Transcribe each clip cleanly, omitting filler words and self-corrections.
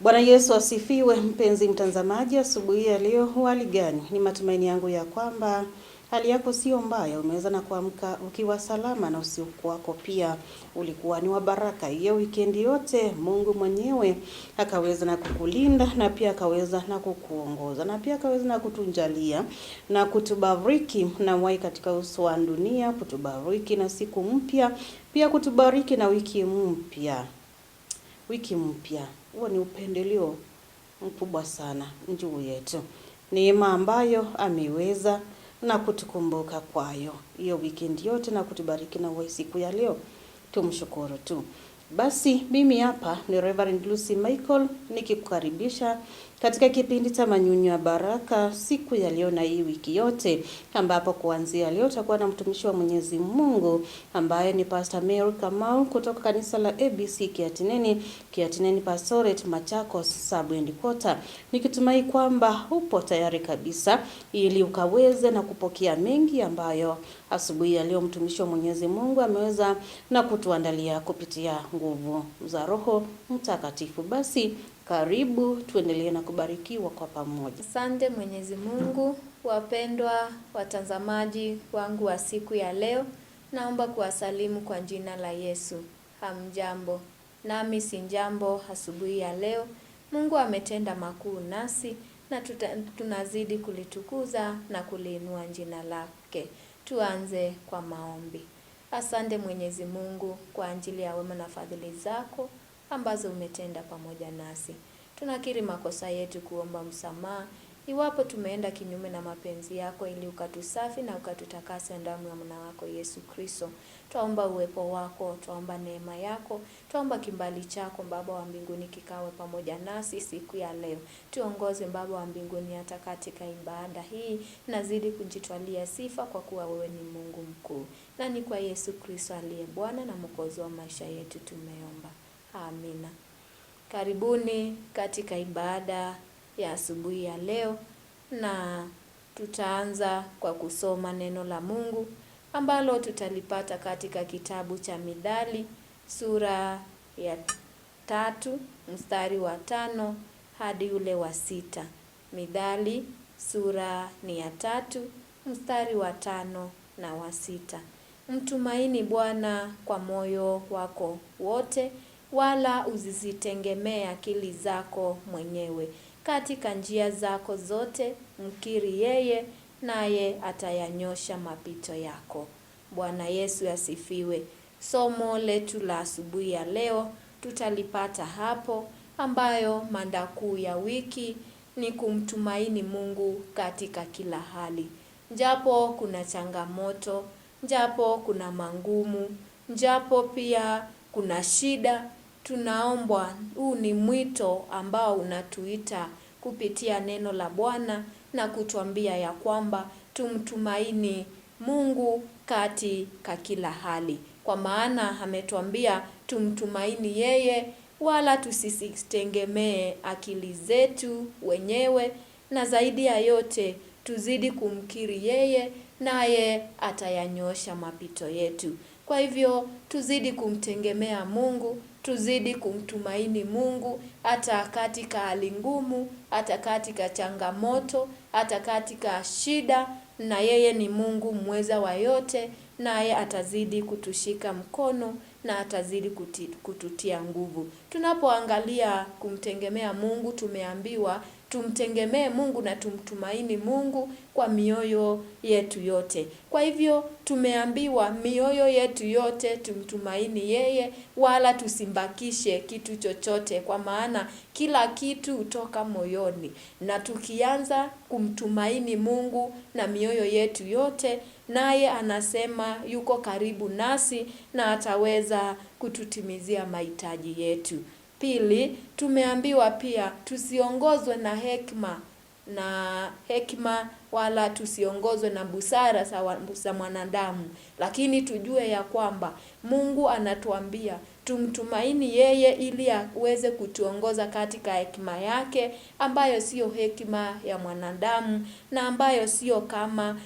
Bwana Yesu asifiwe. Mpenzi mtazamaji, asubuhi ya leo hali gani? Ni matumaini yangu ya kwamba hali yako sio mbaya. Umeweza na kuamka ukiwa salama na usiku wako pia ulikuwa ni wa baraka. Hiyo weekend yote Mungu mwenyewe akaweza na kukulinda na pia akaweza na kukuongoza na pia akaweza na kutunjalia na kutubariki na wai katika uso wa dunia, kutubariki na siku mpya, pia kutubariki na wiki mpya. Wiki mpya. Huo ni upendeleo mkubwa sana juu yetu. Neema ambayo ameweza na kutukumbuka kwayo hiyo weekend yote na kutubariki na siku ya leo. Tumshukuru tu. Basi mimi hapa ni Reverend Lucy Michael nikikukaribisha katika kipindi cha Manyunyu ya Baraka siku ya leo na hii wiki yote, ambapo kuanzia leo tutakuwa na mtumishi wa Mwenyezi Mungu ambaye ni Pastor Mary Kamau kutoka kanisa la ABC Kiatineni Pastorate Machakos Sub-Headquarters. Nikitumai kwamba upo tayari kabisa ili ukaweze na kupokea mengi ambayo asubuhi ya leo mtumishi wa Mwenyezi Mungu ameweza na kutuandalia kupitia nguvu za Roho Mtakatifu. Basi karibu tuendelee na kubarikiwa kwa pamoja. Asante Mwenyezi Mungu. Wapendwa watazamaji wangu wa siku ya leo, naomba kuwasalimu kwa jina la Yesu. Hamjambo? Nami si jambo asubuhi ya leo. Mungu ametenda makuu nasi na tunazidi kulitukuza na kuliinua jina lake. Tuanze kwa maombi. Asante Mwenyezi Mungu kwa ajili ya wema na fadhili zako ambazo umetenda pamoja nasi. Tunakiri makosa yetu, kuomba msamaha iwapo tumeenda kinyume na mapenzi yako, ili ukatusafi na ukatutakase damu ya mwana wako Yesu Kristo. Tuomba uwepo wako, tuomba neema yako, tuomba kimbali chako Baba wa mbinguni kikawe pamoja nasi siku ya leo. Tuongoze Baba wa mbinguni hata katika ibada hii, nazidi kujitwalia sifa kwa kuwa wewe ni Mungu mkuu. Na ni kwa Yesu Kristo aliye Bwana na Mwokozi wa maisha yetu tumeomba. Amina. Karibuni katika ibada ya asubuhi ya leo, na tutaanza kwa kusoma neno la Mungu ambalo tutalipata katika kitabu cha Mithali sura ya 3 mstari wa 5 hadi ule wa 6. Mithali sura ni ya 3 mstari wa 5 na wa 6. Mtumaini Bwana kwa moyo wako wote, wala usizitegemee akili zako mwenyewe. Katika njia zako zote mkiri yeye, naye atayanyosha mapito yako. Bwana Yesu asifiwe. Somo letu la asubuhi ya leo tutalipata hapo, ambayo mada kuu ya wiki ni kumtumaini Mungu katika kila hali. Japo kuna changamoto, japo kuna mangumu, japo pia kuna shida, tunaombwa. Huu ni mwito ambao unatuita kupitia neno la Bwana na kutuambia ya kwamba tumtumaini Mungu katika kila hali. Kwa maana ametuambia tumtumaini yeye, wala tusisitegemee akili zetu wenyewe, na zaidi ya yote tuzidi kumkiri yeye, naye atayanyosha mapito yetu. Kwa hivyo tuzidi kumtegemea Mungu, tuzidi kumtumaini Mungu hata katika hali ngumu, hata katika changamoto, hata katika shida, na yeye ni Mungu mweza wa yote, naye atazidi kutushika mkono na atazidi kututia nguvu. Tunapoangalia kumtegemea Mungu, tumeambiwa tumtegemee Mungu na tumtumaini Mungu kwa mioyo yetu yote. Kwa hivyo tumeambiwa mioyo yetu yote tumtumaini yeye, wala tusimbakishe kitu chochote, kwa maana kila kitu hutoka moyoni. Na tukianza kumtumaini Mungu na mioyo yetu yote, naye anasema yuko karibu nasi na ataweza kututimizia mahitaji yetu. Pili, tumeambiwa pia tusiongozwe na hekima wala tusiongozwe na busara za mwanadamu, lakini tujue ya kwamba Mungu anatuambia tumtumaini yeye ili aweze kutuongoza katika hekima yake, ambayo sio hekima ya mwanadamu na ambayo sio kama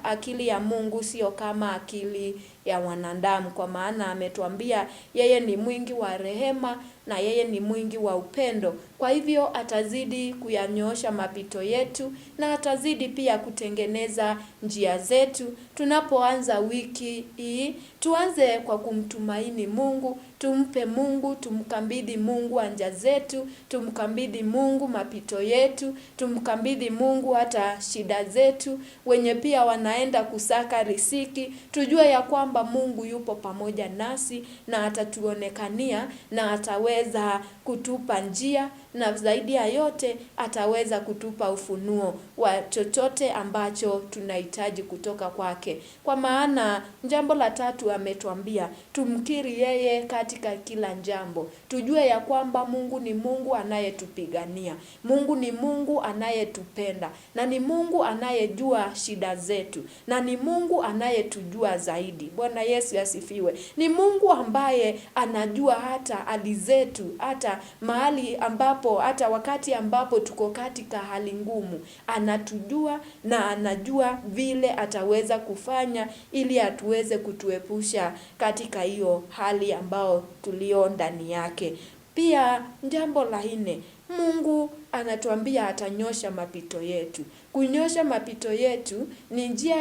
akili ya Mungu, sio kama akili ya wanadamu. Kwa maana ametuambia yeye ni mwingi wa rehema na yeye ni mwingi wa upendo. Kwa hivyo atazidi kuyanyoosha mapito yetu na atazidi pia kutengeneza njia zetu. Tunapoanza wiki hii, tuanze kwa kumtumaini Mungu, tumpe Mungu, tumkabidhi Mungu anja zetu, tumkabidhi Mungu mapito yetu, tumkabidhi Mungu hata shida zetu. Wenye pia wanaenda kusaka riziki, tujue ya kwamba Mungu yupo pamoja nasi na atatuonekania na ataweza kutupa njia, na zaidi ya yote ataweza kutupa ufunuo wa chochote ambacho tunahitaji kutoka kwake. Kwa maana jambo la tatu ametuambia tumkiri yeye katika kila jambo. Tujue ya kwamba Mungu ni Mungu anayetupigania. Mungu ni Mungu anayetupenda, na ni Mungu anayejua shida zetu, na ni Mungu anayetujua zaidi. Bwana Yesu asifiwe. Ni Mungu ambaye anajua hata hali zetu, hata mahali ambapo, hata wakati ambapo tuko katika hali ngumu, anatujua na anajua vile ataweza kufanya ili atuweze kutuepusha katika hiyo hali ambao tulio ndani yake. Pia jambo la 4, Mungu anatuambia atanyosha mapito yetu. Kunyosha mapito yetu ni njia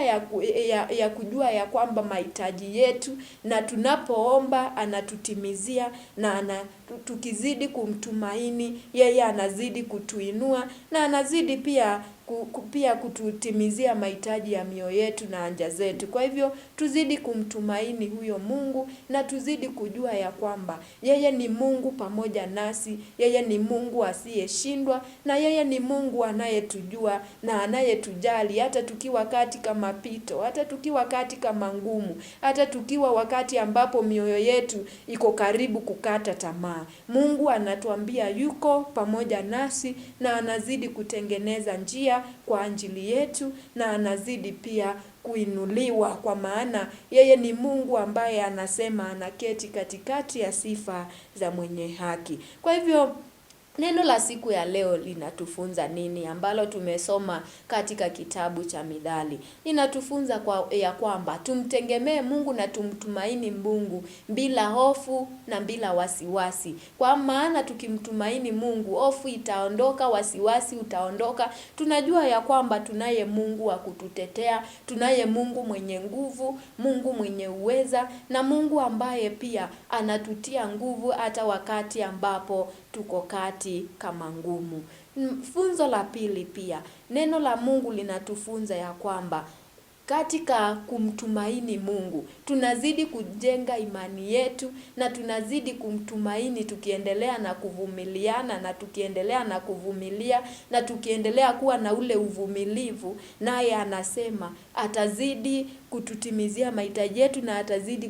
ya kujua ya kwamba mahitaji yetu, na tunapoomba anatutimizia, na tukizidi kumtumaini yeye anazidi kutuinua, na anazidi pia kututimizia mahitaji ya mioyo yetu na haja zetu. Kwa hivyo tuzidi kumtumaini huyo Mungu, na tuzidi kujua ya kwamba yeye ni Mungu pamoja nasi, yeye ni Mungu asiyeshindwa, na yeye ni Mungu anayetujua na anayetujali hata tukiwa katika mapito, hata tukiwa katika mangumu, hata tukiwa wakati ambapo mioyo yetu iko karibu kukata tamaa. Mungu anatuambia yuko pamoja nasi na anazidi kutengeneza njia kwa ajili yetu, na anazidi pia kuinuliwa, kwa maana yeye ni Mungu ambaye anasema anaketi katikati ya sifa za mwenye haki. Kwa hivyo neno la siku ya leo linatufunza nini, ambalo tumesoma katika kitabu cha Mithali? Linatufunza ya kwamba tumtegemee Mungu na tumtumaini Mungu bila hofu na bila wasiwasi. Kwa maana tukimtumaini Mungu, hofu itaondoka, wasiwasi utaondoka. Tunajua ya kwamba tunaye Mungu wa kututetea, tunaye Mungu mwenye nguvu, Mungu mwenye uweza, na Mungu ambaye pia anatutia nguvu hata wakati ambapo tuko kama ngumu. Funzo la pili pia, neno la Mungu linatufunza ya kwamba katika kumtumaini Mungu tunazidi kujenga imani yetu, na tunazidi kumtumaini tukiendelea na kuvumiliana, na tukiendelea na kuvumilia, na tukiendelea kuwa na ule uvumilivu, naye anasema atazidi kututimizia mahitaji yetu, na atazidi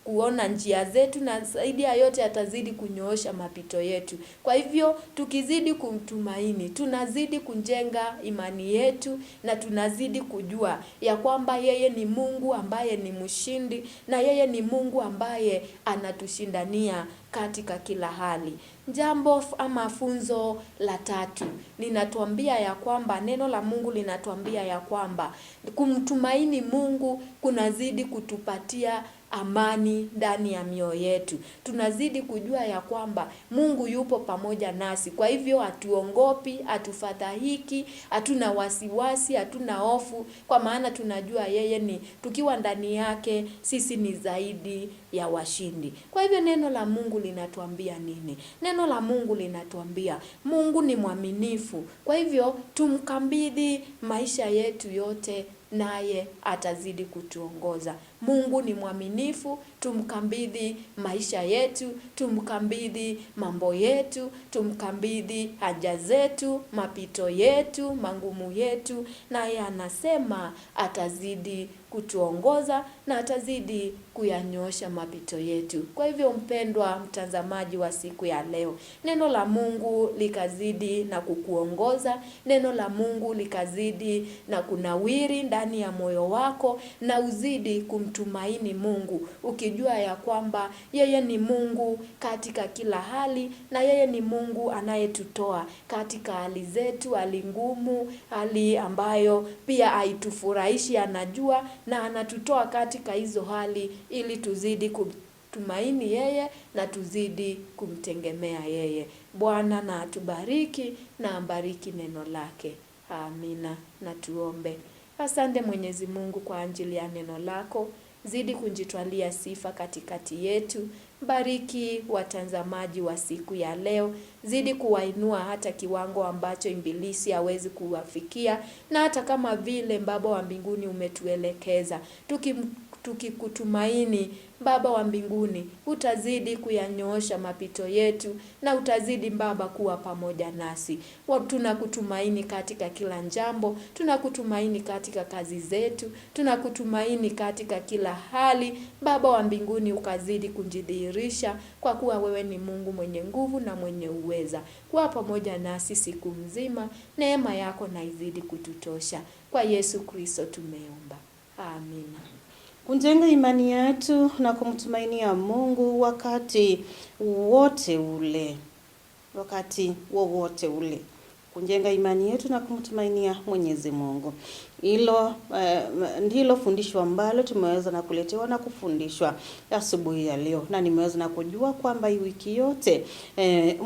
kuona njia zetu, na zaidi ya yote atazidi kunyoosha mapito yetu. Kwa hivyo tukizidi kumtumaini, tunazidi kujenga imani yetu, na tunazidi kujua ya kwamba yeye ni Mungu ambaye ni mshindi, na yeye ni Mungu ambaye anatushindania katika kila hali. Jambo ama funzo la tatu linatuambia ya kwamba, neno la Mungu linatuambia ya kwamba kumtumaini Mungu kunazidi kutupatia amani ndani ya mioyo yetu. Tunazidi kujua ya kwamba Mungu yupo pamoja nasi. Kwa hivyo hatuongopi, hatufadhaiki, hatuna wasiwasi, hatuna hofu, kwa maana tunajua yeye ni, tukiwa ndani yake sisi ni zaidi ya washindi. Kwa hivyo neno la Mungu linatuambia nini? Neno la Mungu linatuambia Mungu ni mwaminifu. Kwa hivyo tumkabidhi maisha yetu yote, naye atazidi kutuongoza. Mungu ni mwaminifu, tumkabidhi maisha yetu, tumkabidhi mambo yetu, tumkabidhi haja zetu, mapito yetu, mangumu yetu, naye anasema atazidi kutuongoza na atazidi kuyanyoosha mapito yetu. Kwa hivyo mpendwa mtazamaji wa siku ya leo, neno la Mungu likazidi na kukuongoza, neno la Mungu likazidi na kunawiri ndani ya moyo wako, na uzidi kumtumaini Mungu, ukijua ya kwamba yeye ni Mungu katika kila hali, na yeye ni Mungu anayetutoa katika hali zetu, hali ngumu, hali ambayo pia haitufurahishi, anajua, na anatutoa katika hizo hali ili tuzidi tumaini yeye na tuzidi kumtegemea yeye. Bwana na atubariki na ambariki neno lake. Amina. Na tuombe. Asante Mwenyezi Mungu kwa ajili ya neno lako. Zidi kujitwalia sifa katikati yetu. Bariki watazamaji wa siku ya leo. Zidi kuwainua hata kiwango ambacho ibilisi hawezi kuwafikia. Na hata kama vile Baba wa mbinguni umetuelekeza, tukikutumaini Baba wa mbinguni, utazidi kuyanyoosha mapito yetu na utazidi Baba kuwa pamoja nasi. Tunakutumaini katika kila jambo, tunakutumaini katika kazi zetu, tunakutumaini katika kila hali. Baba wa mbinguni, ukazidi kujidhihirisha kwa kuwa wewe ni Mungu mwenye nguvu na mwenye uweza. Kuwa pamoja nasi siku mzima, neema yako na izidi kututosha. Kwa Yesu Kristo tumeomba. Amina. Kujenga imani yetu na kumtumainia Mungu wakati wote ule. Wakati wowote ule. Kujenga imani yetu na kumtumainia Mwenyezi Mungu. Hilo ndilo fundisho ambalo tumeweza na kuletewa na kufundishwa asubuhi ya leo, na nimeweza na kujua kwamba hii wiki yote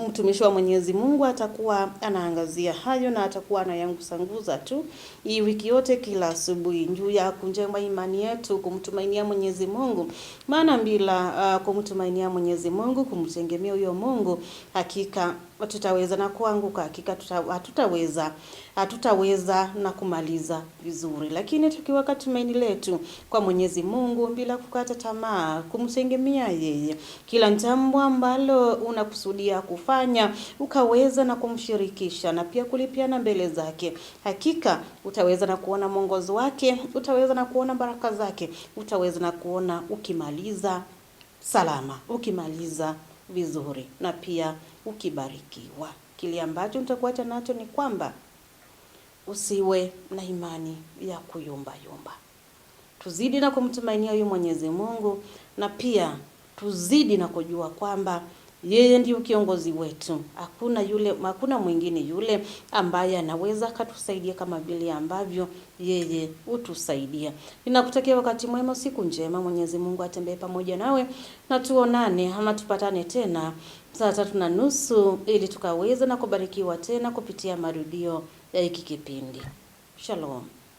mtumishi wa Mwenyezi Mungu atakuwa anaangazia hayo na atakuwa anayangusanguza tu hii wiki yote kila asubuhi juu ya kujenga imani yetu, kumtumainia Mwenyezi Mungu. Maana bila kumtumainia Mwenyezi Mungu, kumtegemea huyo Mungu, hakika tutaweza na kuanguka, hakika hatutaweza na kumaliza vizuri. Lakini tukiweka tumaini letu kwa Mwenyezi Mungu bila kukata tamaa, kumtegemea yeye, kila jambo ambalo unakusudia kufanya ukaweza na kumshirikisha na pia kulipiana mbele zake, hakika utaweza na kuona mwongozo wake, utaweza na kuona baraka zake, utaweza na kuona ukimaliza salama, ukimaliza vizuri na pia ukibarikiwa. Kile ambacho nitakuacha nacho ni kwamba usiwe na imani ya kuyumba yumba. Tuzidi na kumtumainia huyu Mwenyezi Mungu, na pia tuzidi na kujua kwamba yeye ndiye kiongozi wetu. Hakuna mwingine yule ambaye anaweza katusaidia kama vile ambavyo yeye utusaidia. Ninakutakia wakati mwema, siku njema. Mwenyezi Mungu atembee pamoja nawe, na tuonane ama tupatane tena saa 3:30 ili tukaweza na kubarikiwa tena kupitia marudio ya hiki kipindi. Shalom.